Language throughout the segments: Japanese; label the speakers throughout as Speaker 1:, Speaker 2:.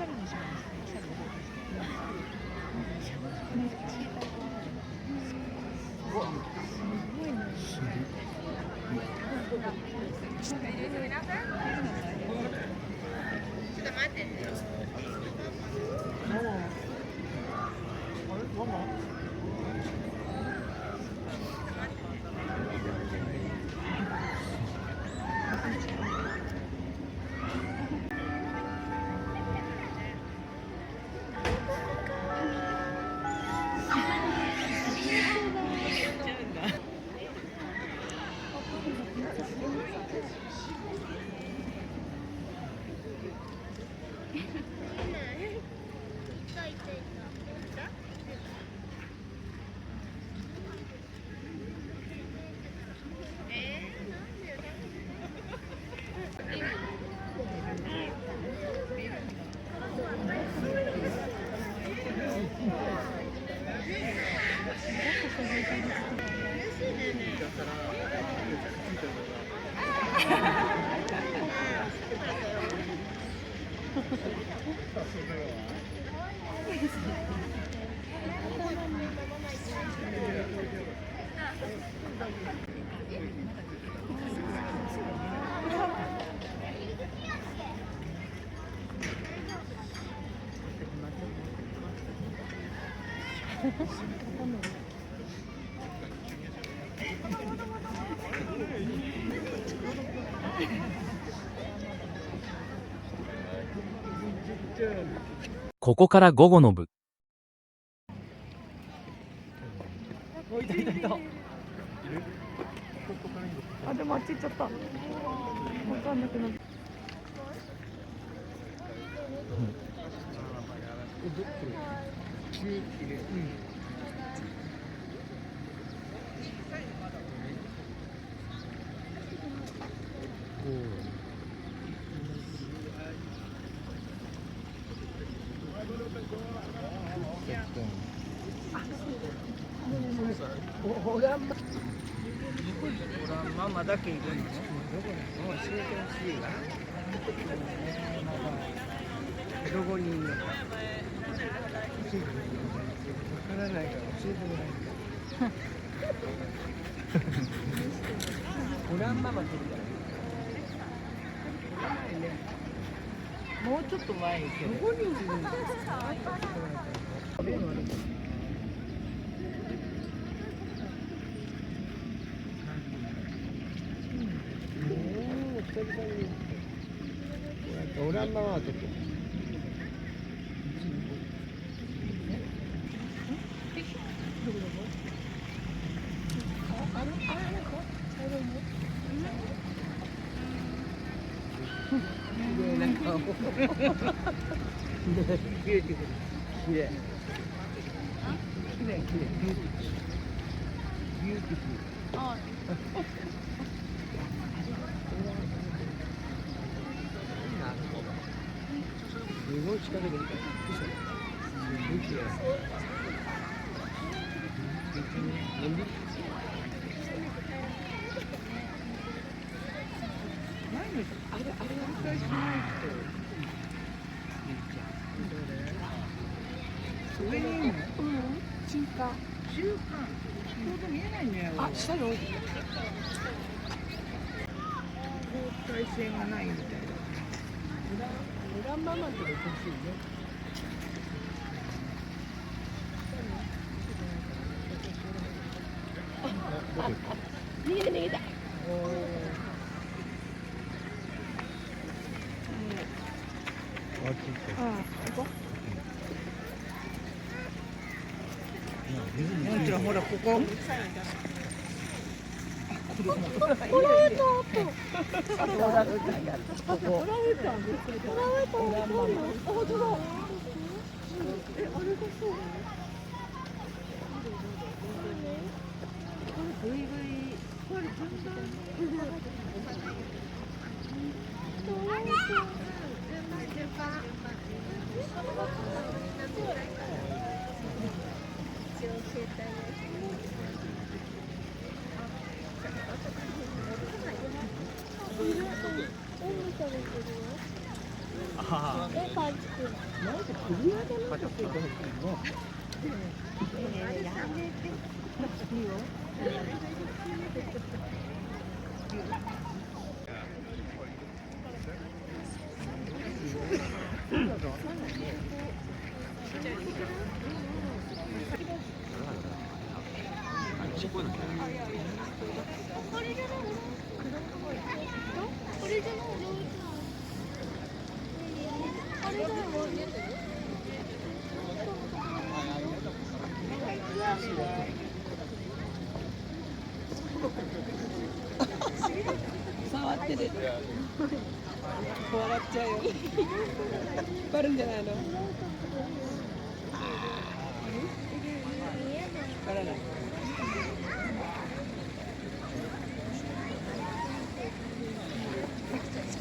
Speaker 1: ャレにします。おしゃれな方です。すごいね。
Speaker 2: ここから午後の部。
Speaker 1: あ、でもあっち行っちゃった。わかんなくなった。
Speaker 3: オランママだけいるんです。どこにもう教えてほしいわ。どこにいるのか。わからないから教えてもらいたい。オランママってもうちょっと前にどこにいるんですか。オランママはちょっと。ビューティフル。綺麗。綺麗。ビューティフル。あ。すごい近くで見た。すごい綺麗。あれ理解しないと。上にいるの？
Speaker 1: 中華。
Speaker 3: ちょうど見えないんだよ。
Speaker 1: あ、下よ。
Speaker 3: 交代性がないみたいな。オランママって欲しいね。
Speaker 1: 逃げた。行こ
Speaker 3: もちろんほらここ。なんでクリアでなんかついてほしいの？触ってる。笑っちゃうよ。引っ張るんじゃないの？引っ張らない。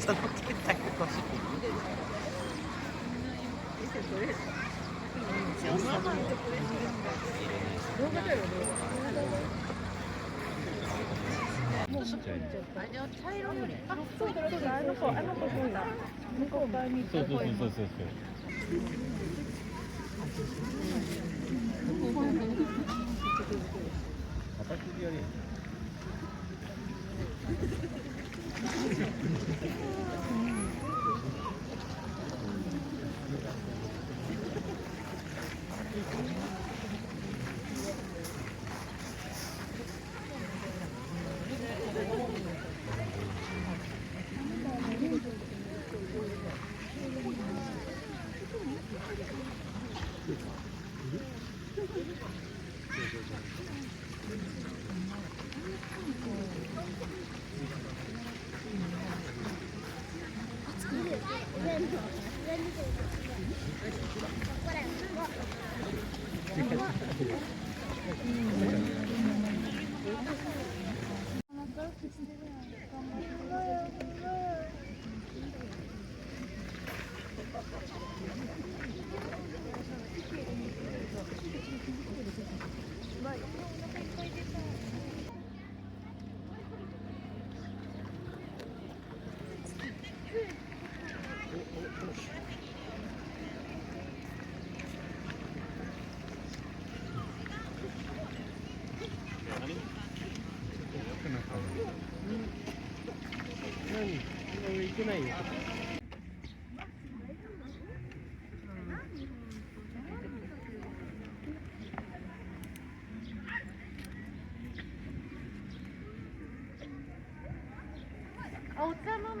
Speaker 2: その携帯が欲しい。
Speaker 1: もうちっちゃい。茶色の。あ、そうそうそう、あの子そうだ。向こう側に。そう。
Speaker 3: 何？上行けないよ。
Speaker 1: お茶ママ。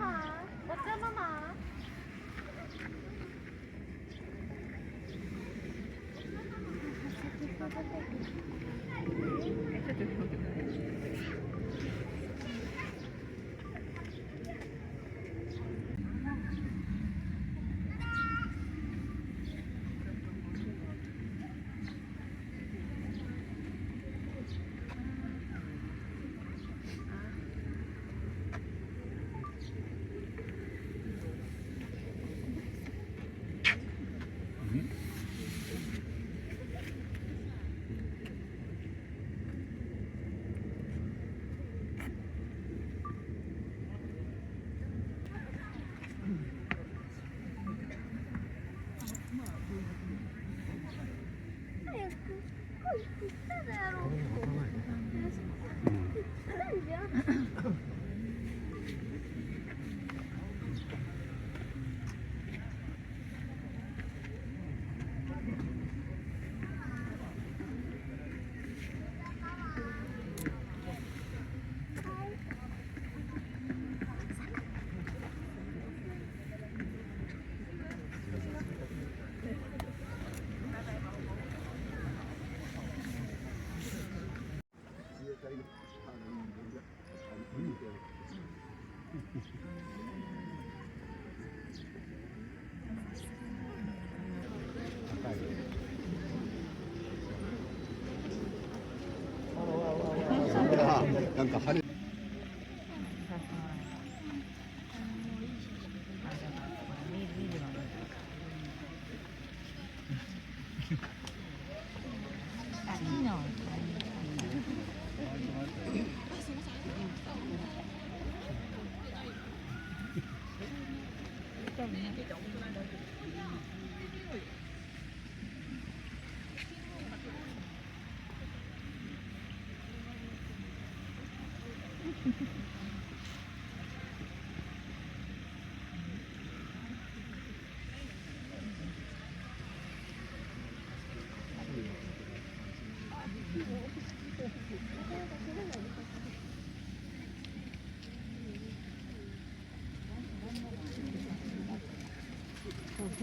Speaker 4: なんか晴れ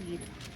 Speaker 1: 時。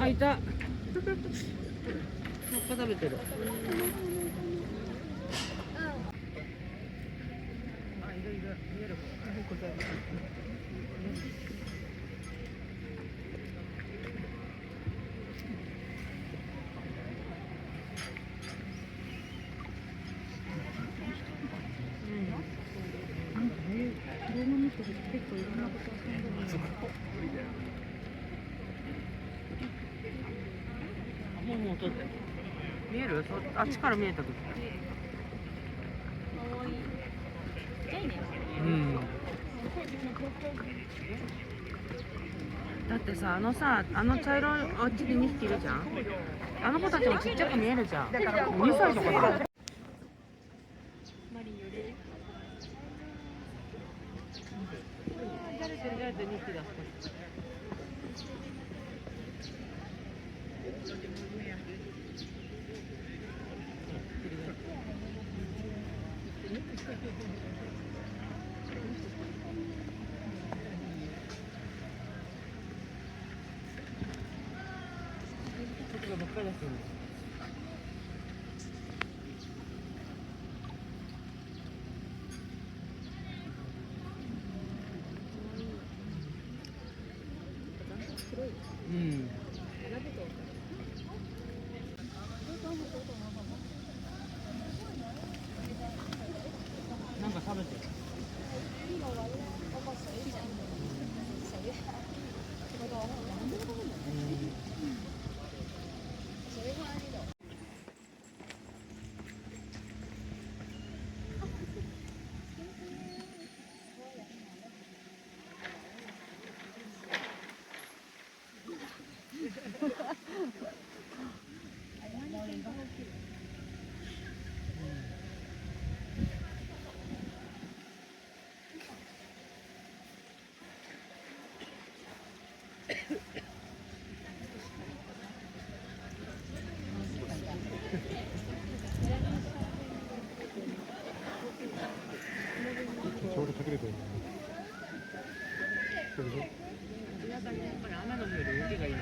Speaker 5: あ、いた。葉っぱ食べてる。あ、いるいる。見える。動画見てると結構いろんなこと遊んでるんだよ。
Speaker 3: もう撮って見える？あっちから見えた時。うん。だってさ、あの茶色いあっちに2匹いるじゃん。あの子たちもちっちゃく見えるじゃん。2歳とかだ。うん。なんか食べてる。
Speaker 4: ちょうど隠れてる。そうでしょ。
Speaker 3: やっぱり雨の日より動きがいいの。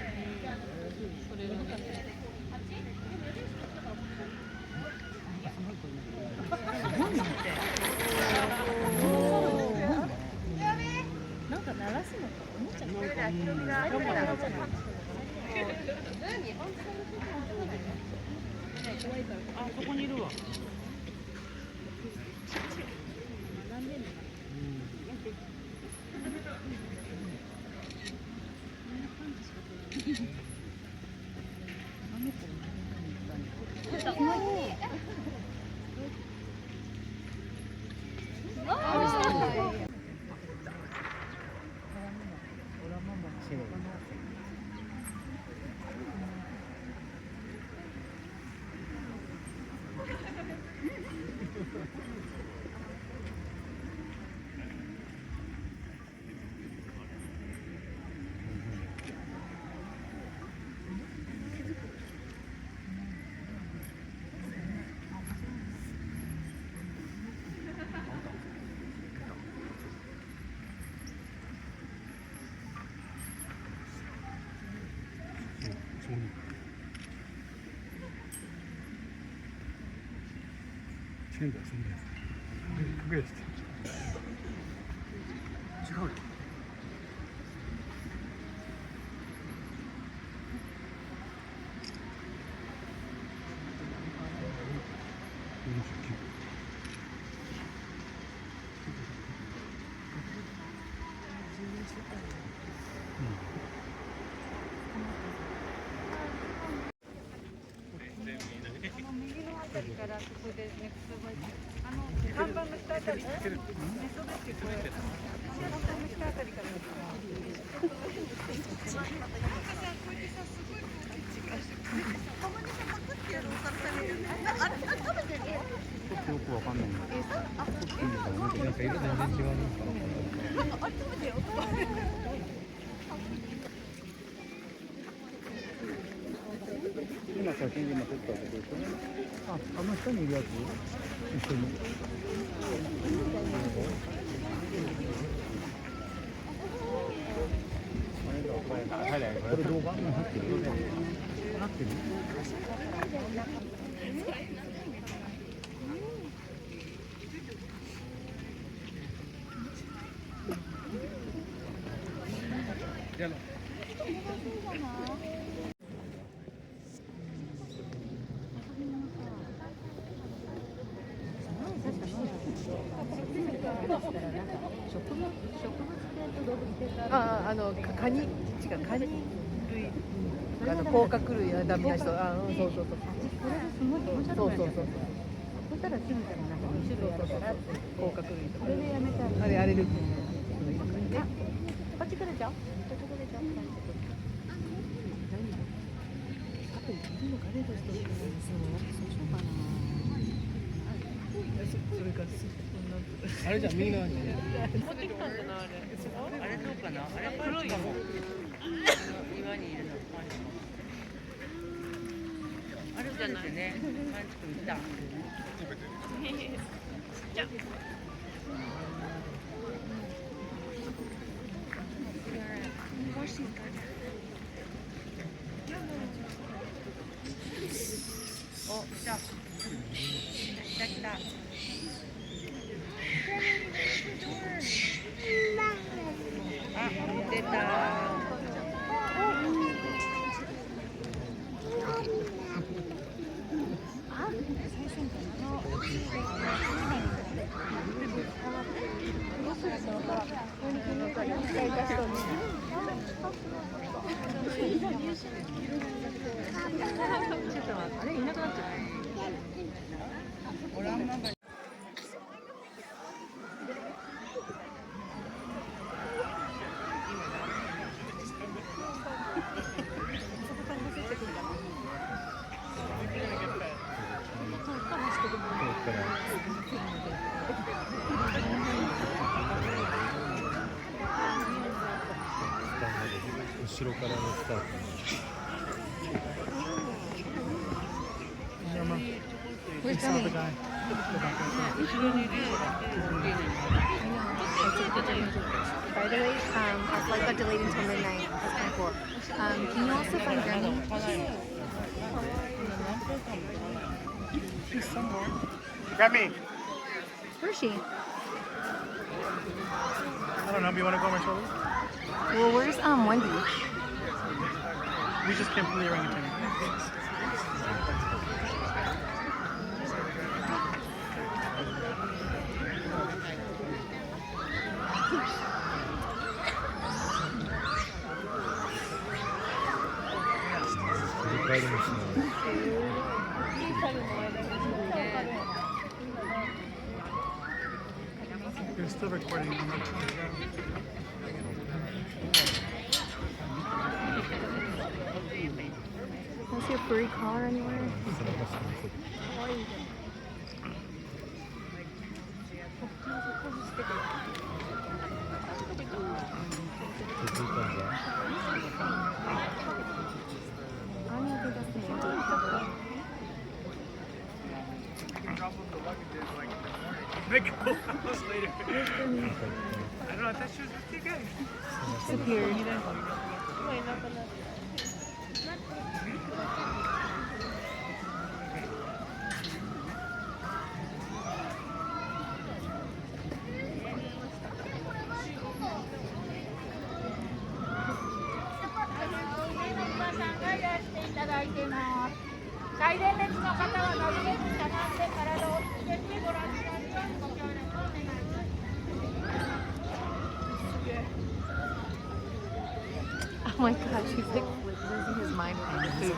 Speaker 1: なんか鳴らすのかおもちゃの
Speaker 3: あそこにいるわ。
Speaker 4: 全部遊んでる。隠れてた。
Speaker 3: 違うよ。
Speaker 5: からそこでネクストバイク看板の下あたりね、それってこれ看板の下あたりから
Speaker 4: よくわかんないんだけど。なんか色全然違うのかな。あれ食べてよ。今写真で今撮ったけど、あの下にいるやつ一緒に。これ動画？入ってる？入ってる？
Speaker 1: 小カニ、違う、カニ類、甲殻類はダメな人、そうそうそう。そうそうそう。
Speaker 6: そしたらすぐからなんか2種類あるからって
Speaker 1: 甲殻類とか。
Speaker 6: それでやめたら
Speaker 1: あれアレルギー。
Speaker 6: こっち来るじゃんこっち来るじゃん
Speaker 1: それから
Speaker 4: あれじゃん右側に
Speaker 3: 持ってきたんじゃないあれ。あれどうかな。あれ黒いよ。庭にいるの。あれじゃないね。パンチ君いた。お、来た。来た来た。あ、出た。あれいなくなっちゃった。
Speaker 4: 後ろからのスタート。
Speaker 1: Where's Tommy?
Speaker 6: By the way, our flight got delayed until midnight. That's kind of cool. Can you also find Granny? She's somewhere.
Speaker 2: Grab me.
Speaker 6: Where is she?
Speaker 2: I don't know. Do you want to go on my shoulder?
Speaker 6: Well, where's Wendy?
Speaker 2: We just came from the orangutan. You're still recording. I'm not sure.
Speaker 6: Don't see a furry collar anywhere. I don't think that's the name.
Speaker 2: Make a house later. I don't know. I thought she was with you guys.
Speaker 6: Disappeared. Oh my gosh, he's like losing his mind from the food.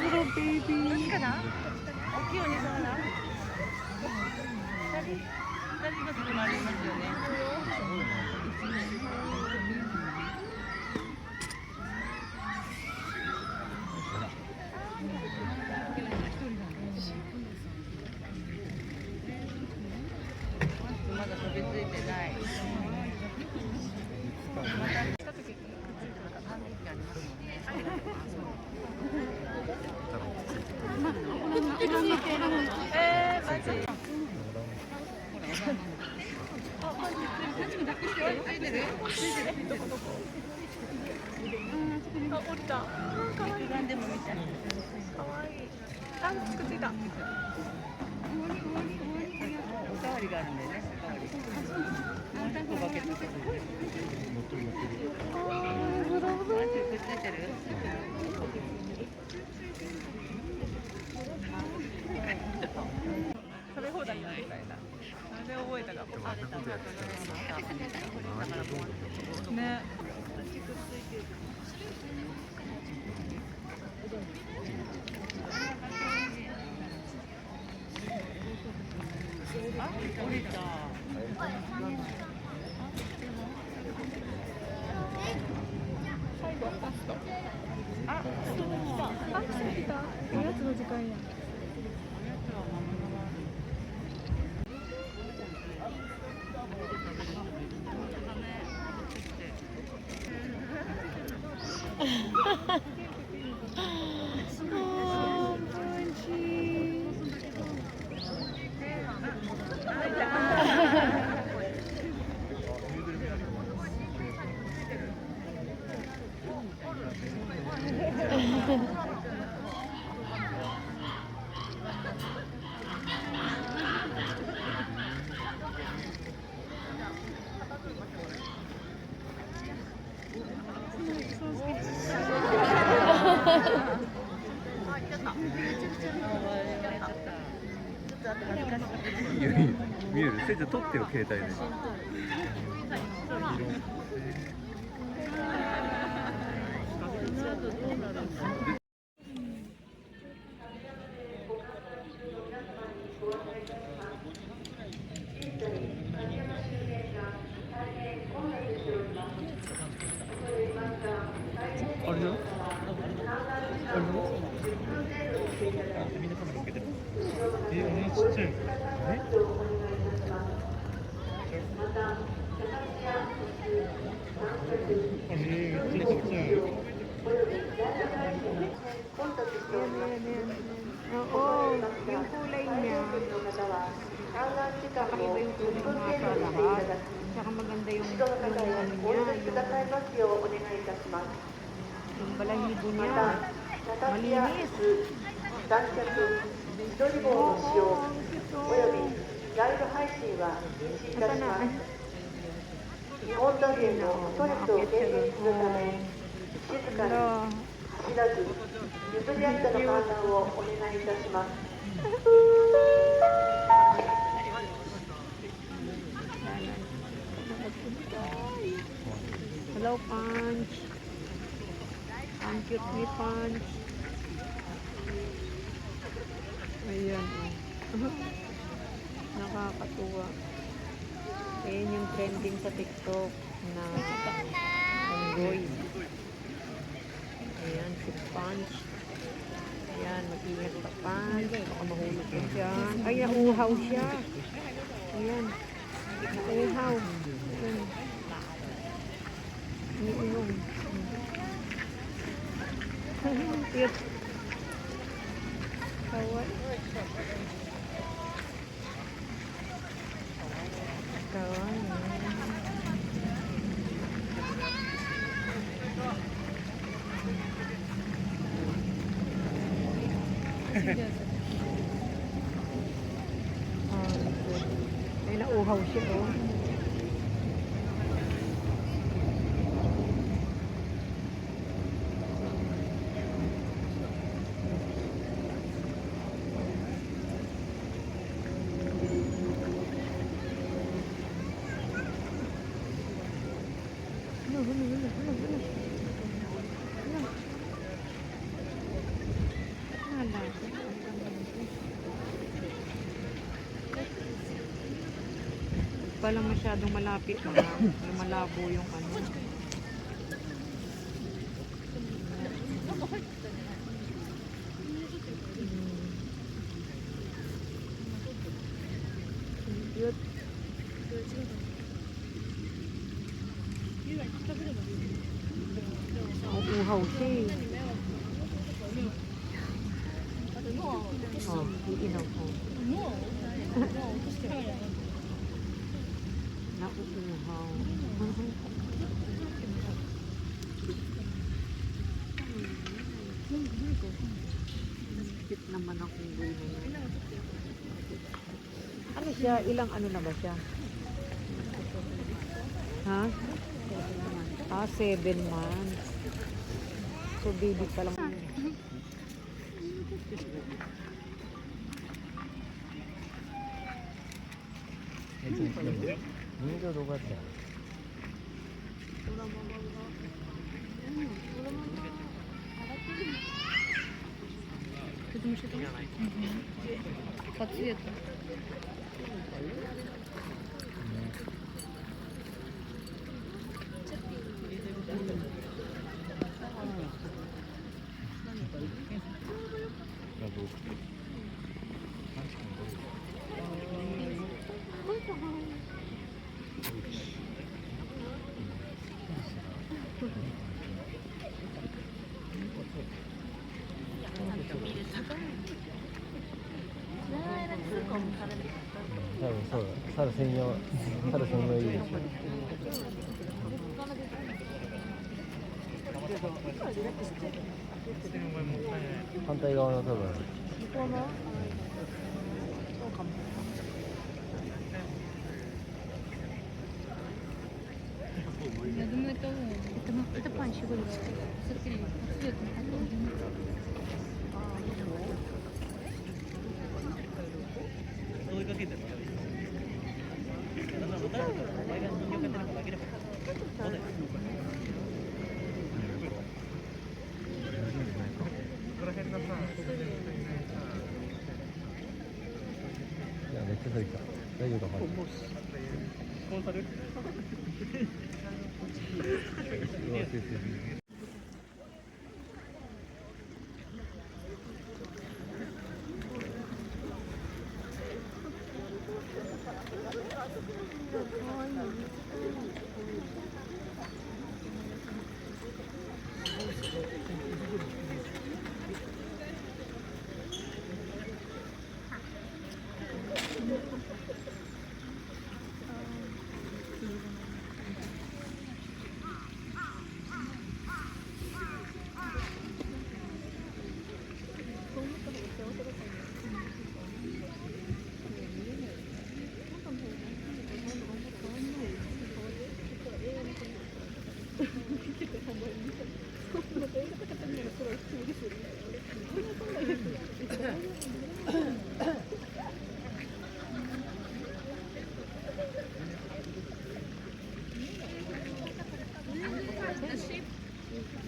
Speaker 3: Little baby. かな？大きいお兄さんかな？二人がそこにありますよね。まだ飛びついてない。
Speaker 5: た。かわいい。
Speaker 1: 何でも見たい。
Speaker 5: かわいい。あ、作ってた。
Speaker 1: おかわりがあるんだよね。おかわり。バケットとか。くっついてる。
Speaker 5: 食べ放題みたいな。それで覚えたかも。ね。
Speaker 1: あ、降りた。
Speaker 5: あ、来た。おやつの時間や。
Speaker 4: 見える？せいじゃ撮ってよ携帯で。あれだ？みんなカメラ向けてる。ちっちゃい。
Speaker 3: Oo, yung kulay niya. Kakaiba yung kulay ng mga lahat. Tsaka maganda yung yung balahibo niya. Malinis. Asa na?
Speaker 7: 日本土流のストレスを軽減するため、静かに走らず、譲り合っての観覧をお願いいたします。
Speaker 3: Hello, Punch. Ang cute ni Punch. Ayan, oh. Nakakatuwa. Ayan yung trending sa TikTok na unggoy. Ayan, si Punch. Ayan, mag-ingat ka, Punch. Baka mahulog ka dyan. Ay, nauhaw siya. Ayan. Nauhaw. Ayan. Iniinom. Cute. Kawaii. Kawaii. Ay, nauhaw siya, oh. Pala masyadong malapit na malabo yung ano. Cute. Nauuhaw siya eh. Oh, iinaw ko. Nauuhaw. Cute naman ang unggoy na yun. Ano siya? Ilang ano na ba siya? Ha? 7 months. So baby pa lang.
Speaker 4: 눈도 녹았다.
Speaker 6: По цвету.
Speaker 4: 나도猿専用入りですよ。反対側の多分
Speaker 6: Я думаю, это панчи вылез. Смотри, по цвету.
Speaker 4: いやめっちゃついた。大丈夫かこれ。
Speaker 2: コンサル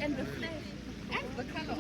Speaker 6: And the flesh and the color.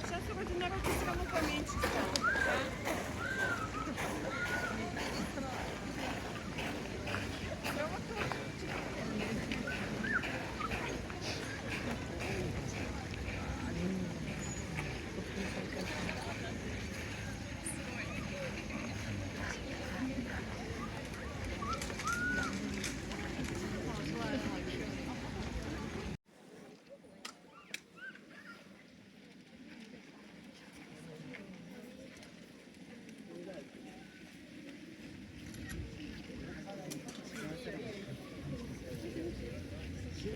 Speaker 5: Сейчас вроде народ все равно поменьше стал.
Speaker 2: 今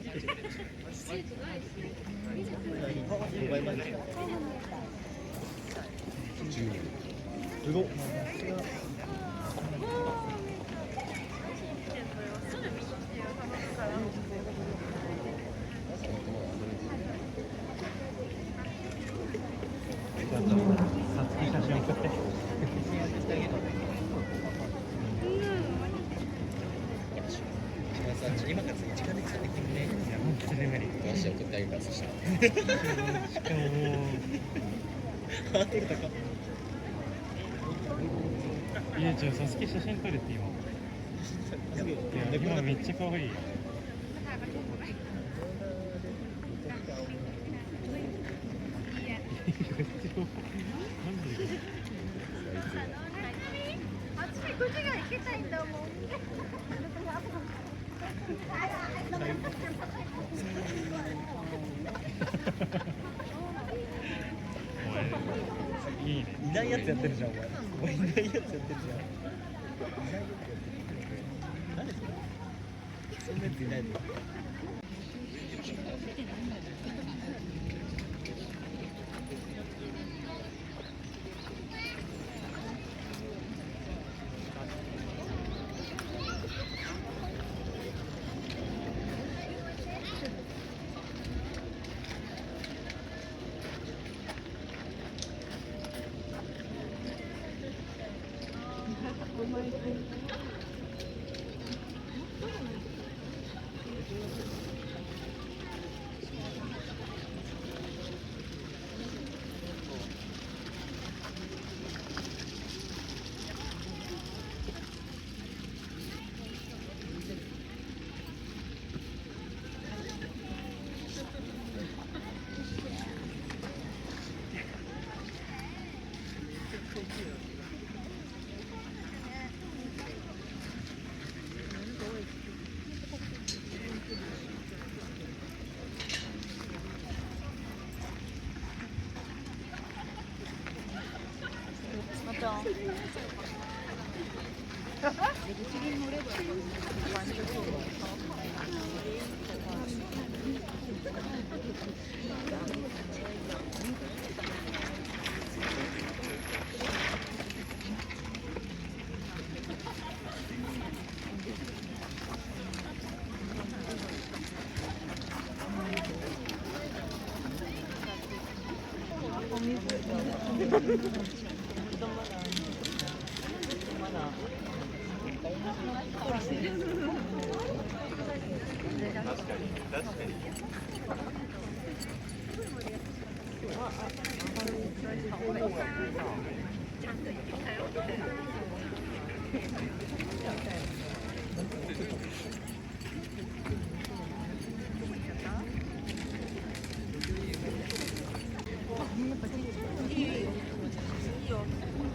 Speaker 2: から次時間でかかってくるね。いや本当に無理。足送ってあげるからそしたら。しかももうハードル高っ。
Speaker 4: いやじゃあサスケ写真撮れって今。いや今めっちゃ可愛いよ。
Speaker 5: こっちが行きたいんだもん。
Speaker 4: いいね。
Speaker 2: いないやつやってるじゃんお前。いないやつやってるじゃん。何それ？そんなやついないの？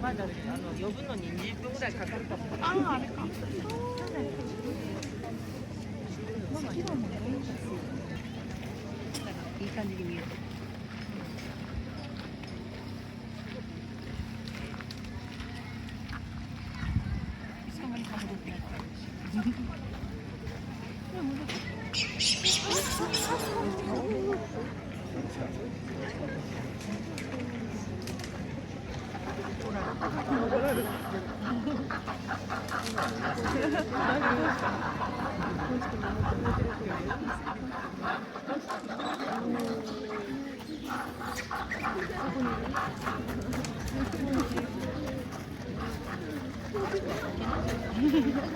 Speaker 1: まだ呼ぶのに20分ぐらいかかるかも。
Speaker 5: あれか。
Speaker 3: いい感じに見える。
Speaker 5: Thank you.